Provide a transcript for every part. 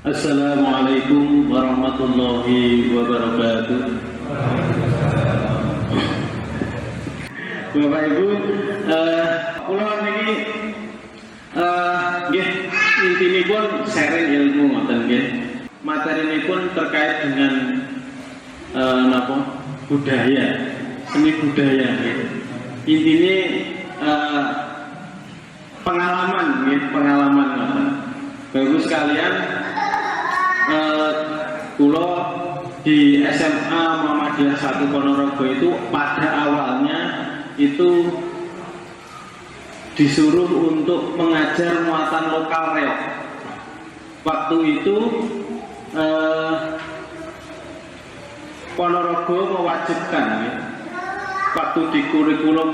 Assalamualaikum warahmatullahi wabarakatuh. Bapak Ibu, kula niki nggih intinipun sharing ilmu ngoten nggih. Materinipun terkait dengan budaya, seni budaya nggih. Intine pengalaman nggih, pengalaman ngoten. Bapak Ibu sekalian, kula di SMA Muhammadiyah 1 Ponorogo itu pada awalnya itu disuruh untuk mengajar muatan lokal reok. Waktu itu Ponorogo mewajibkan ya, waktu di kurikulum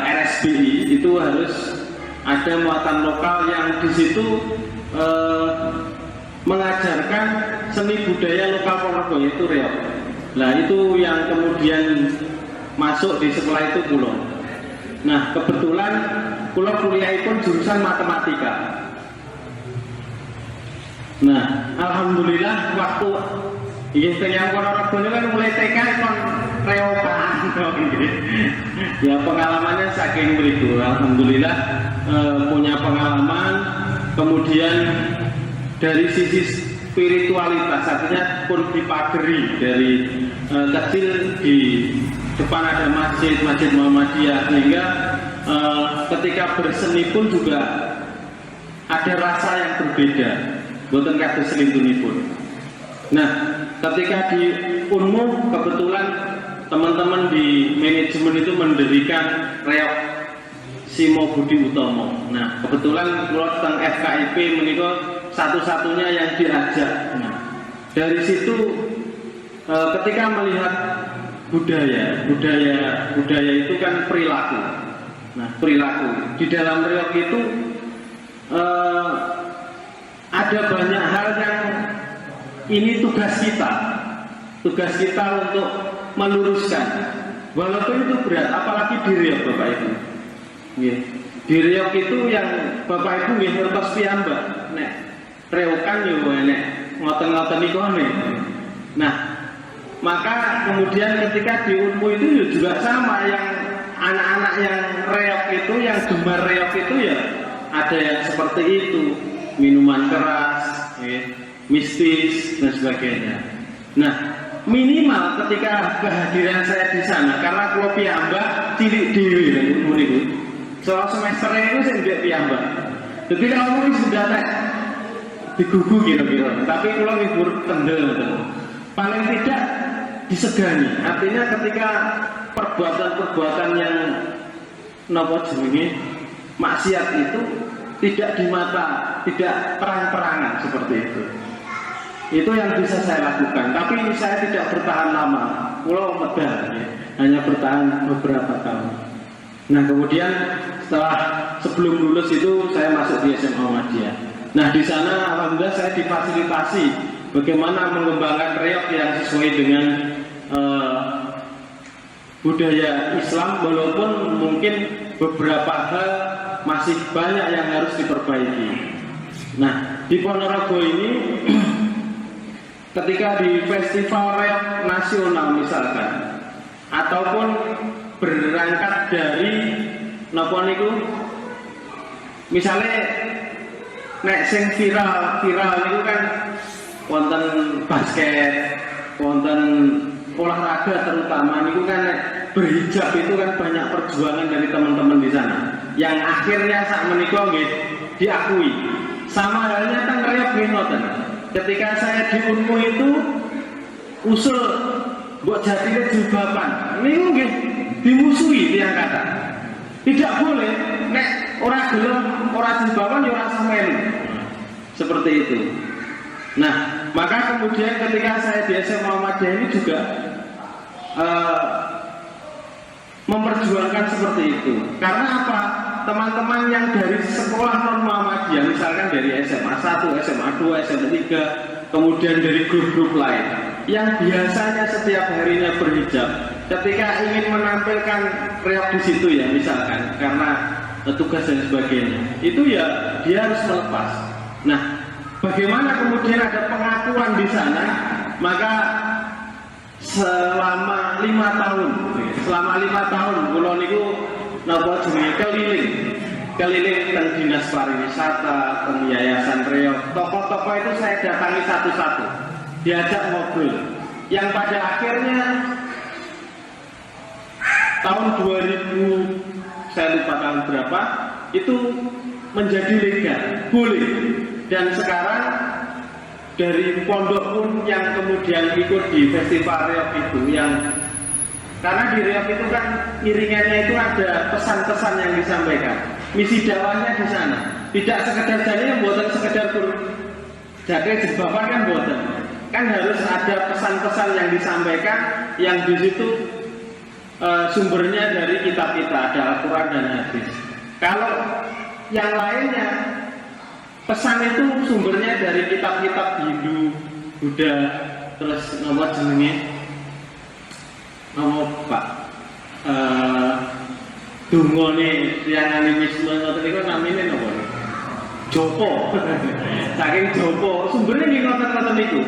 RSBI itu harus ada muatan lokal yang di situ mengajarkan seni budaya lokal Ponorogo, yaitu reok. Nah itu yang kemudian masuk di sekolah itu kula. Nah kebetulan kula kuliah pun jurusan matematika. Nah alhamdulillah waktu yang Ponorogo ini kan mulai TK kon reokan. Ya pengalamannya saking beriku. Alhamdulillah punya pengalaman. Kemudian dari sisi spiritualitas, artinya pun dipagari dari kecil di depan ada masjid Muhammadiyah, sehingga ketika berseni pun juga ada rasa yang berbeda, boten kados selintunipun. Nah, ketika di Unmu kebetulan teman-teman di manajemen itu mendirikan reok Simo Budi Utomo. Nah, kebetulan kula teng FKIP menika satu-satunya yang diajak. Nah, dari situ ketika melihat budaya itu kan perilaku. Nah, perilaku di dalam reok itu ada banyak hal yang ini tugas kita untuk meluruskan. Walaupun itu berat, apalagi di reok Bapak Ibu. Di reok itu yang Bapak Ibu nggih ngertos piyambak. Nek reokan yo nek ngoten-ngoten niku nih. Nah, maka kemudian ketika di Unmu itu juga sama, yang anak-anak yang reok itu, yang gemar reok itu ya ada yang seperti itu, minuman keras, mistis dan sebagainya. Nah, minimal ketika kehadiran saya di sana, karena kula piyambak cilik dhewe nang Unmu niku. Soal semester itu saya tidak piyambak. Jadi kalau ini sudah digugu kira-kira, tapi kalau libur kendel, paling tidak disegani. Artinya ketika perbuatan-perbuatan yang maksiat itu tidak di mata, tidak terang-terangan seperti itu. Itu yang bisa saya lakukan. Tapi saya tidak bertahan lama. Pulau medal, hanya bertahan beberapa tahun. Nah kemudian sebelum lulus itu saya masuk di SMA Muhammadiyah. Nah di sana alhamdulillah saya difasilitasi bagaimana mengembangkan reok yang sesuai dengan budaya Islam, walaupun mungkin beberapa hal masih banyak yang harus diperbaiki. Nah di Ponorogo ini ketika di festival reok nasional misalkan, ataupun berangkat dari napa niku misalnya nek sing viral niku kan wonten basket, wonten olahraga, terutama niku kan nek berhijab itu kan banyak perjuangan dari teman-teman di sana yang akhirnya sak menika nggih diakui. Sama halnya kan reok ngoten. Ketika saya di Unmu itu usul mbok jatine jilbaban niku nggih dimusuhi tiyang kata. Tidak boleh nek ora gelem ora jilbaban ya ora sampeyan. Seperti itu. Nah, maka kemudian ketika saya di SMA Muhammadiyah ini juga memperjuangkan seperti itu. Karena apa? Teman-teman yang dari sekolah non Muhammadiyah, misalkan dari SMA 1, SMA 2, SMA 3, kemudian dari grup-grup lain yang biasanya setiap harinya berhijab, ketika ingin menampilkan reok di situ ya misalkan karena tugas dan sebagainya, itu ya dia harus melepas. Nah, bagaimana kemudian ada pengakuan di sana, maka selama 5 tahun kula niku napa jenenge keliling teng dinas pariwisata, teng yayasan Reog, tokoh-tokoh itu saya datangi satu-satu, diajak ngobrol, yang pada akhirnya tahun 2000 saya lupa tahun berapa itu menjadi legal, boleh. Dan sekarang dari pondok pun yang kemudian ikut di festival Reog itu, yang karena di Reog itu kan iringannya itu ada pesan-pesan yang disampaikan, misi dakwahnya di sana, tidak sekedar jadi yang buatan sekedar jaga jebakan kan buatan, kan harus ada pesan-pesan yang disampaikan yang di situ sumbernya dari kitab kita, ada Al-Quran dan hadis. Kalau yang lainnya pesan itu sumbernya dari kitab-kitab Hindu, Buddha, terus nomor jenenge nomor Pak dungone yang animisme ngoten niku namine napa? Joko. Saking Joko, sumbernya di ngoten-ngoten niku.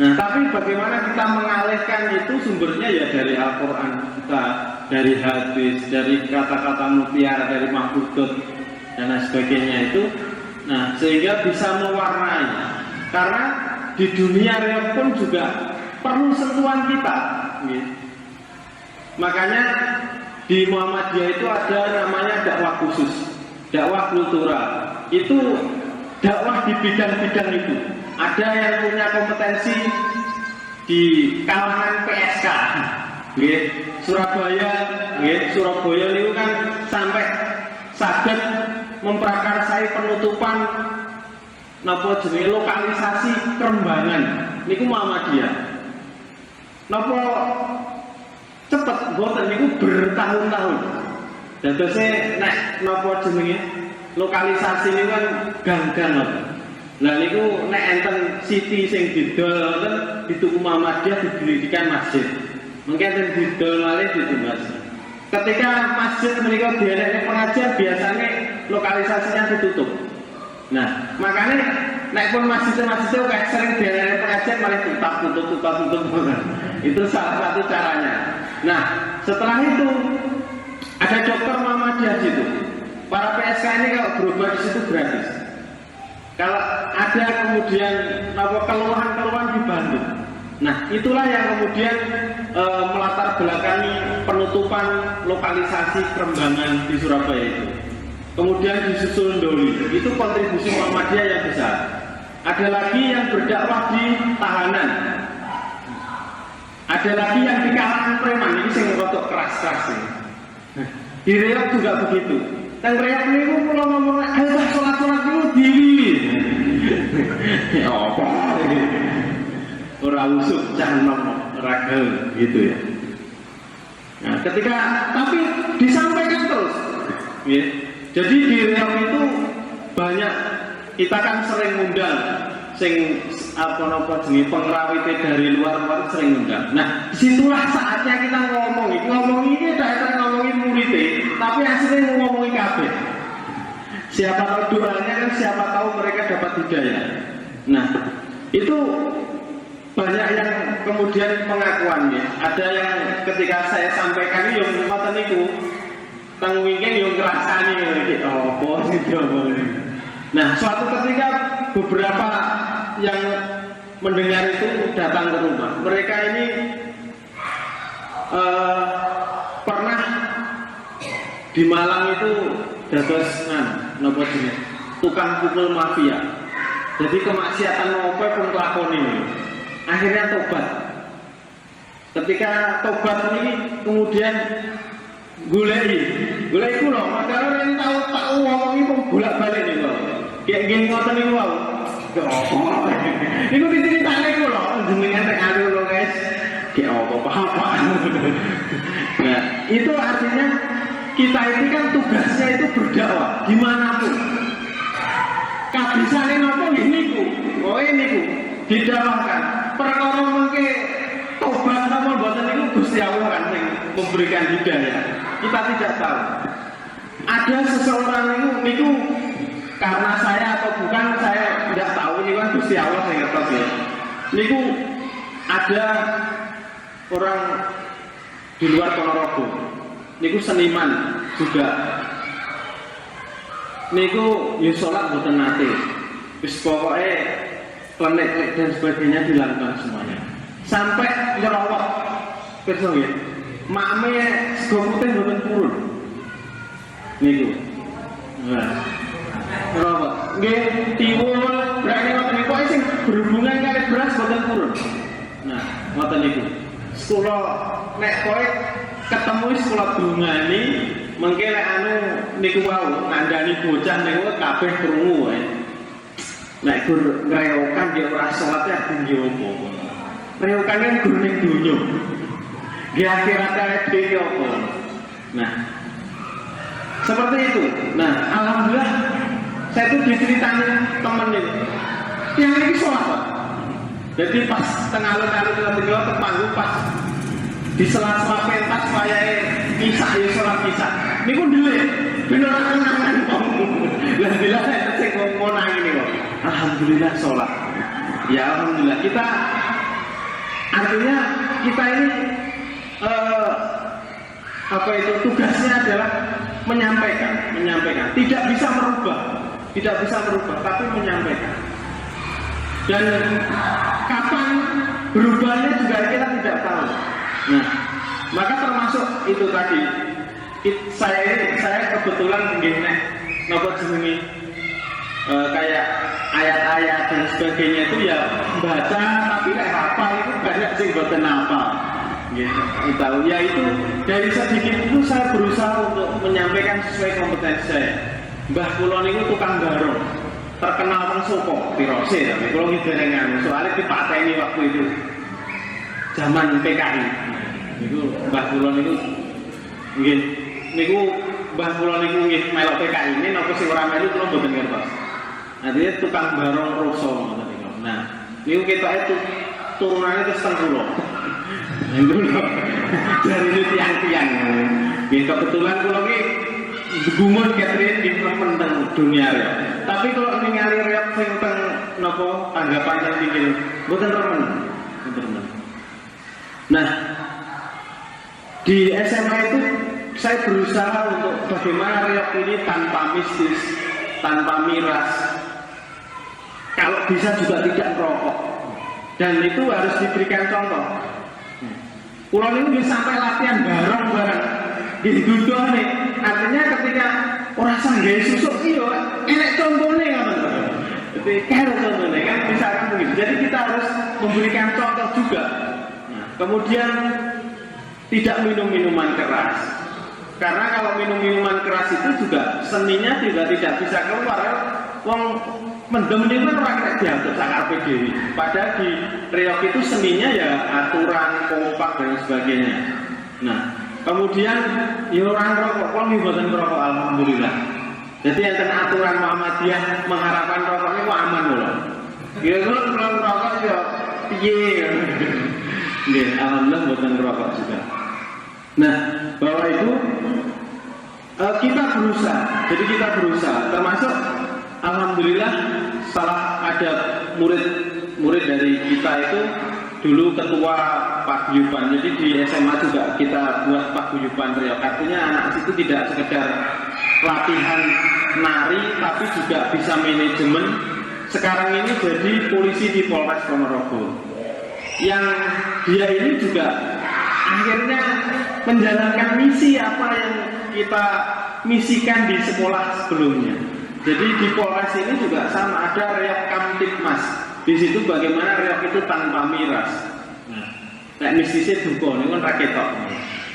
Nah, tapi bagaimana kita mengalihkan itu sumbernya ya dari Al-Quran kita, dari hadis, dari kata-kata mutiara, dari mahfudz dan lain sebagainya itu. Nah, sehingga bisa mewarnai. Karena di dunia Reog pun juga perlu sentuhan kita. Gitu. Makanya di Muhammadiyah itu ada namanya dakwah khusus, dakwah kultural. Itu dakwah di bidang-bidang itu. Ada yang punya kompetensi di kalangan PSK, Surabaya itu kan sampai saged memprakarsai penutupan napa jenenge lokalisasi Kerembangan niku Muhammadiyah. Napa cepet boten niku bertahun-tahun. Dadose nek napa jenenge lokalisasi niku kan gang-gang. Lah niku nek enten siti sing didol wonten dituku Muhammadiyah didirikan masjid. Mungkin enten didol malih ditumbas. Ketika masjid menika dianakne pengajian biasanya lokalisasinya ditutup. Nah, makanya nek pun masjid-masjid kayak sering dianakne pengajian malah tutup. Itu salah satu caranya. Nah, setelah itu ada dokter Muhammadiyah situ. Para PSK ini kalau berobat di situ gratis. Kalau ada kemudian keluhan-keluhan di Bandung. Nah, itulah yang kemudian melatar belakangi penutupan lokalisasi Kerembangan di Surabaya itu. Kemudian disusul Ndoli, itu kontribusi Muhammadiyah yang besar. Ada lagi yang berdakwah di tahanan. Ada lagi yang di kalangan preman, ini sing rotok keras-keras ini. Di Reog juga begitu. Teng Reog niku kula ngomong, "Ayo salat-salat niku diri." Ya apa? Ora usuk canom ragel gitu ya. Nah, tapi disampaikan terus. Ya. Jadi di Reog itu banyak, kita kan sering ngundang sing apa-apa jenenge pengrawite dari luar sering ngundang. Nah, disitulah saatnya kita ngomong ini tidak ngomongin muridnya, tapi hasilnya ngomongin kabeh. Siapa tahu doanya kan, siapa tahu mereka dapat hidayah. Nah, itu banyak yang kemudian pengakuannya. Ada yang ketika saya sampaikan yang ngoten niku teng wingi yo ngrasani iki apa sing diomongin. Nah, suatu ketika beberapa yang mendengar itu datang ke rumah. Mereka ini pernah di Malang itu dados napa jenenge tukang pukul mafia. Jadi kemaksiatan nopo pun lakoni. Akhirnya tobat. Ketika tobat ini kemudian goleki kula, padahal yang tahu ngomongi kok bolak-balik niku. Kayak gini ngoten niku wae. Niku diceritane kula jenengan nek anu lho guys. Kayak apa-apa. Nah, itu artinya kita ini kan tugasnya itu berdakwah dimanapun. Kabisane napa nggih niku. Oh niku didakwahkan. Perkara mengke tobat napa mboten niku Gusti Allah kan sing memberikan hidayah. Kita tidak tahu. Ada seseorang niku karena saya atau bukan saya tidak tahu, ini kan Gusti Allah sing ngertos ya. Niku ada orang di luar Ponorogo. Niku seniman juga. Niku ya sholat mboten nate. Wis pokoke klenik dan sebagainya dilakukan semuanya. Sampai nyerawat pirsa nggih. Makme sego putih mboten purun. Niku. Nah. Nyerawat. Nggih tiwul berarti ngoten niku sing berhubungan kali beras mboten purun. Nah, ngoten niku. Kula nek kowe ketemu sekolah dungani mengke nek anu niku wau ngandani bocah niku kabeh krungu wae. Nek gur ngrewokan ya ora salat ya tinggi opo. Rewokane gur ning donya. Di akhirat dhewe opo. Nah, seperti itu. Nah, alhamdulillah saya tuh diceritani temen ini. Yang ini sholat Pak. Jadi pas tengah alun-alun ke panggung pas di sela-sela pentas wayahe kisah ya sholat kisah. Niku dhewe ben ora kenangan kok. Lah bila sing ngomong nang ini kok. Alhamdulillah sholat. Ya alhamdulillah kita artinya kita ini apa itu tugasnya adalah menyampaikan, tidak bisa merubah, tapi menyampaikan. Dan kapan berubahnya juga kita tidak tahu. Nah, maka termasuk itu tadi. Saya kebetulan begini, nopo jenenge kayak ayat-ayat dan sebagainya itu ya baca, tapi kayak hafal itu banyak sih boten hafal. Gitu. Tahu ya itu dari sedikit itu saya berusaha untuk menyampaikan sesuai kompetensi saya. Mbah kula niku tukang garong, terkenal teng Soko, Pirose tapi kula ngiderengan soalnya dipateni waktu itu. Zaman PKI. Niku mbah kula niku nggih niku mbah kula niku nggih melok PKI ini napa sing ora melu kula mboten ngertos. Artinya tukang barong rasa ngoten niku. Nah, niku ketoke itu turunannya terus teng kula. Niku dari itu tiang-tiang. Nggih kebetulan kula iki gumun Catherine di teng dunia ya. Tapi kalau ningali reok sing teng napa tanggapan teng pikir mboten remen. Nah, di SMA itu saya berusaha untuk bagaimana reok ini tanpa mistis, tanpa miras. Kalau bisa juga tidak merokok. Dan itu harus diberikan contoh. Pulau ini bisa sampai latihan bareng-bareng di duduh nih. Artinya ketika orang sanggih susuk iyo, enak contohnya kan? Jadi kira contohnya kan misalkan begitu. Jadi kita harus memberikan contoh juga. Nah, kemudian tidak minum minuman keras. Karena kalau minum minuman keras itu juga seninya juga tidak bisa keluar. Wong mendem itu kan orang kena diatur sangat PDW. Padahal di reok itu seninya ya aturan, kompak dan sebagainya. Nah, kemudian ya orang rokok, kalau mboten merokok alhamdulillah. Jadi yang kena aturan Muhammadiyah mengharapkan rokoknya kok aman loh. Ya kalau rokok ya piye. Nggih, alhamdulillah mboten merokok juga. Nah, bahwa itu kita berusaha. Jadi kita berusaha termasuk alhamdulillah salah ada murid dari kita itu dulu ketua paguyuban. Jadi di SMA juga kita buat paguyuban reok. Artinya anak itu tidak sekedar latihan nari tapi juga bisa manajemen. Sekarang ini jadi polisi di Polres Ponorogo. Yang dia ini juga akhirnya menjalankan misi apa yang kita misikan di sekolah sebelumnya. Jadi di Polres ini juga sama ada reok Kamtipmas. Di situ bagaimana reok itu tanpa miras. Nah, kayak mistisnya duko ini kan raketok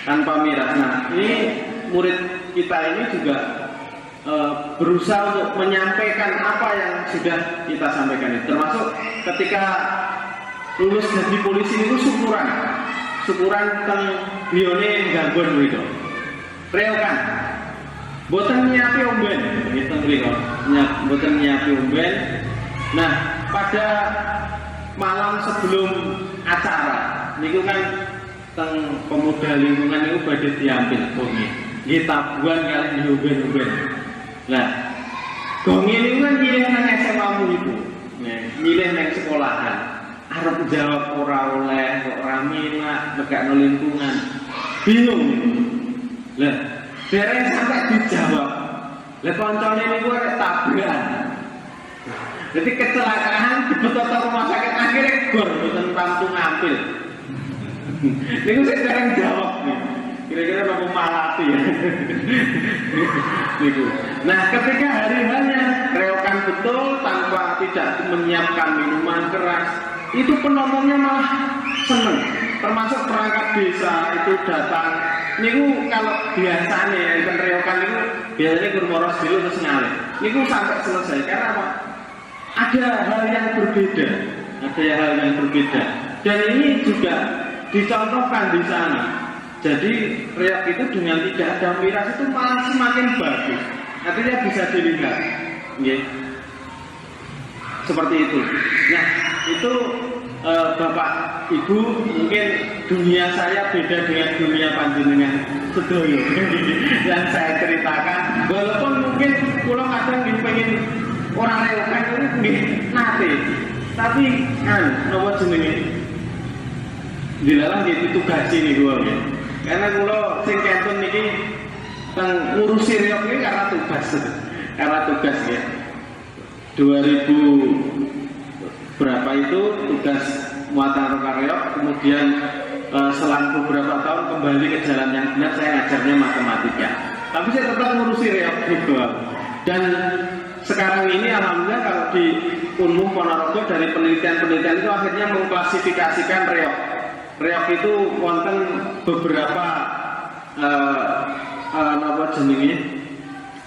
tanpa miras. Nah, ini murid kita ini juga berusaha untuk menyampaikan apa yang sudah kita sampaikan itu. Termasuk ketika lulus jadi polisi itu syukuran tentang bione gangguan gitu. Reokan. Boten nyiapi omben, gitu mriko. Boten nyiapi omben. Nah, pada malam sebelum acara, niku kan teng pemuda lingkungan niku badhe diambil gonge. Nggih tabuhan kali di omben-omben. Nah, gonge niku kan pilih nang SMA-mu itu. milih neng sekolahan, arep jawab ora oleh, kok ora minat, negakno lingkungan, bingung. Lah, dereng sampai dijawab. Lah koncone niku arek tabrakan. Jadi kecelakaan dibetot rumah sakit akhirnya gor mboten tamtu ngambil. Niku sing dereng jawab nih. Kira-kira mampu malati ya. Nah, ketika hari-harinya reokan betul tanpa tidak menyiapkan minuman keras, itu penontonnya malah seneng. Termasuk perangkat desa itu datang. Niku kalau biasanya ya reokan itu biasanya kurmoros dulu terus ngalih. Niku sampai selesai karena apa? Ada hal yang berbeda, dan ini juga dicontohkan di sana. Jadi reok itu dengan tidak ada miras itu malah semakin bagus. Artinya bisa dilihat, seperti itu. Nah, itu Bapak Ibu mungkin dunia saya beda dengan dunia panjenengan sedoyo yang saya ceritakan. Walaupun mungkin pulau kadang pengen orang reokan itu nate, tapi nomor jenenge dilarang gitu tugas ini gue. Karena kalau sing kenten niki teng ngurusi reok ini karena tugas ya. 2000 berapa itu tugas muatan reok, kemudian selang beberapa tahun kembali ke jalan yang benar, saya ngajarnya matematika. Tapi saya tetap ngurusi reok gitu. Dan sekarang ini alhamdulillah kalau di Unmuh Ponorogo dari penelitian-penelitian itu akhirnya mengklasifikasikan reok. Reok itu wonten beberapa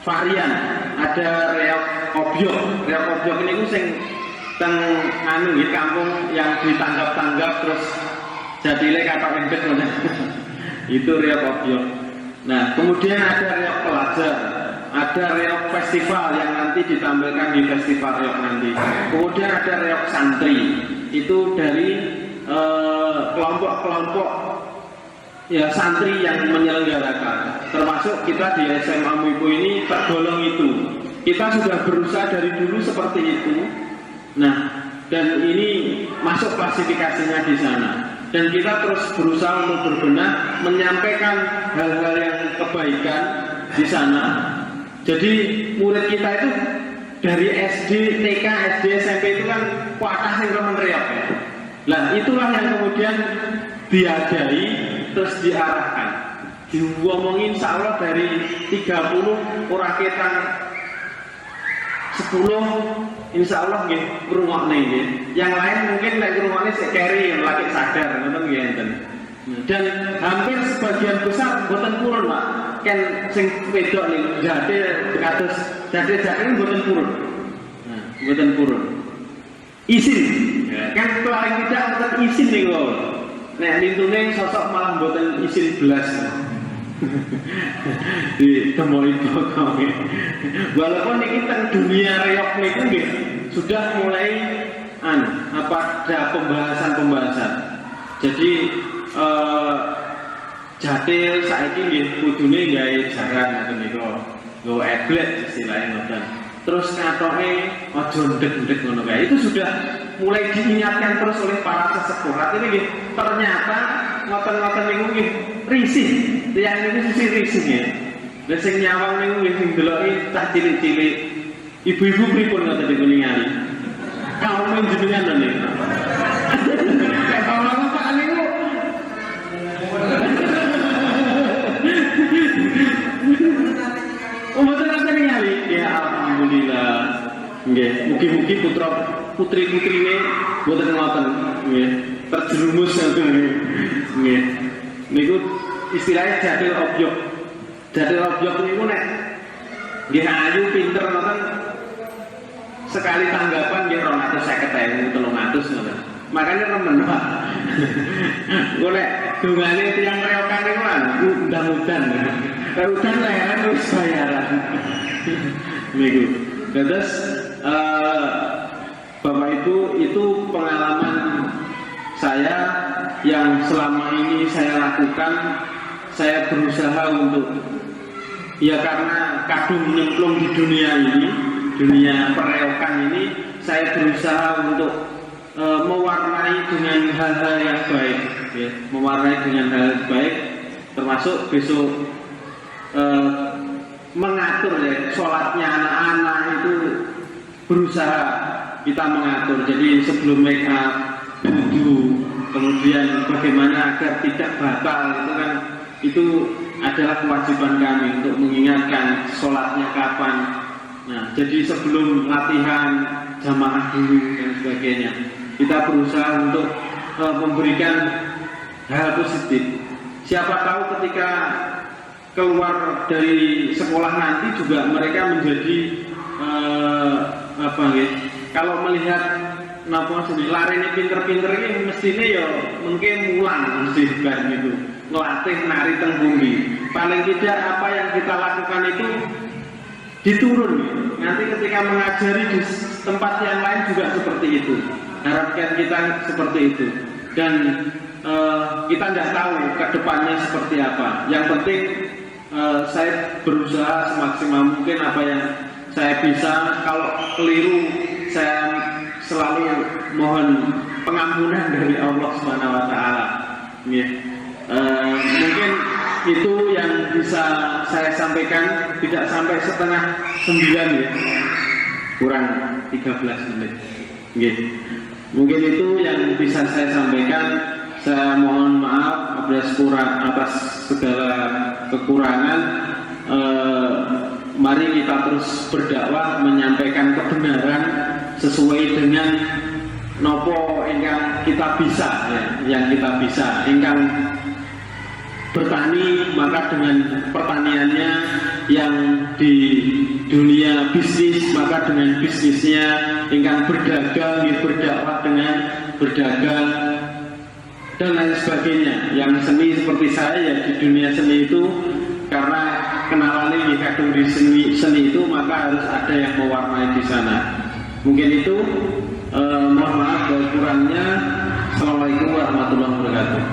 varian. Ada reok obyok. Reok obyok ini sing teng di kampung yang ditanggap-tanggap terus jadile kata endek. Itu reok obyok. Nah, kemudian ada reok pelajar, ada reok festival yang nanti ditampilkan di festival reok nanti. Kemudian ada reok santri. Itu dari kelompok-kelompok ya santri yang menyelenggarakan, termasuk kita di SMA MIPU ini tergolong itu. Kita sudah berusaha dari dulu seperti itu. Nah, dan ini masuk klasifikasinya di sana. Dan kita terus berusaha untuk berbenah, menyampaikan hal-hal yang kebaikan di sana. Jadi murid kita itu dari SD, TK, SD, SMP itu kan kuatah yang reok ya. Nah, itulah yang kemudian diadai terus diarahkan. Diomongin insya Allah dari 30 orang kita 10 insya Allah nggih ngrungokne nggih. Yang lain mungkin nek ngrungokne sik keri lagi sadar ngoten nggih enten. Dan hampir sebagian besar mboten purun, Pak. Kan sing wedok niku jate kados jate mboten purun. Nah, mboten purun. Isin. Ya, kan paling tidak mboten isin niku. Nek lintune sosok malah mboten isin belas. Di temui pokoknya. Walaupun ini tentang dunia reok niku nggih sudah mulai ada pembahasan. Jadi jatil saiki nggih kudune gawe jaran ngoten niku. Nggo eblet istilahnya ngoten. Terus katoke aja ndek-ndek ngono kae. Itu sudah mulai diingatkan terus oleh para sesepuh. Artinya nggih ternyata ngoten-ngoten niku nggih risih. Tiyang niku sisi risih nggih. Lah sing nyawang niku nggih sing deloki cah cilik-cilik. Ibu-ibu pripun ngoten niku ningali. Kaum jenengan lho niku. Kalau Pak niku mboten nate ningali. Ya alhamdulillah. Nggih, mugi-mugi putra putri-putrine mboten ngoten nggih. Terjerumus ngoten nggih. Niku istilahnya jadil obyok. Jadil obyok niku nek nggih ayu pinter ngoten sekali tanggapan nggih 250.000 300 ngoten. Makanya remen Pak. Golek dongane tiyang reokan niku kan udan-udan. Udan layanan wis bayaran. Niku. Terus Bapak Ibu itu pengalaman saya yang selama ini saya lakukan. Saya berusaha untuk ya karena kadung nyemplung di dunia ini dunia pereokan ini saya berusaha untuk mewarnai dengan hal-hal yang baik, ya, mewarnai dengan hal yang baik, termasuk besok mengatur ya sholatnya anak-anak itu berusaha kita mengatur. Jadi sebelum make up, wudhu, kemudian bagaimana agar tidak batal itu adalah kewajiban kami untuk mengingatkan sholatnya kapan. Nah, jadi sebelum latihan jamaah dulu dan sebagainya, kita berusaha untuk memberikan hal positif. Siapa tahu ketika keluar dari sekolah nanti juga mereka menjadi kalau melihat lari ini pinter-pinter ini mestinya ya mungkin mulang mesti kan gitu, ngelatih nari teng bumi. Paling tidak apa yang kita lakukan itu diturun gitu. Nanti ketika mengajari di tempat yang lain juga seperti itu. Harapkan kita seperti itu. Dan kita tidak tahu ke depannya seperti apa. Yang penting saya berusaha semaksimal mungkin apa yang saya bisa. Kalau keliru saya selalu mohon pengampunan dari Allah Subhanahu wa taala. Mungkin itu yang bisa saya sampaikan, tidak sampai setengah 9 ya, kurang 13 menit. Mungkin itu yang bisa saya sampaikan. Saya mohon maaf atas segala kekurangan. Mari kita terus berdakwah, menyampaikan kebenaran sesuai dengan nopo ingkang kita bisa, ya, yang kita bisa. Ingkang bertani maka dengan pertaniannya, yang di dunia bisnis maka dengan bisnisnya, ingkang berdagang berdakwah dengan berdagang dan lain sebagainya. Yang seni seperti saya ya di dunia seni itu karena kenalan ini kadung di seni itu maka harus ada yang mewarnai di sana. Mungkin itu, mohon maaf kalau kurangnya. Assalamualaikum warahmatullahi wabarakatuh.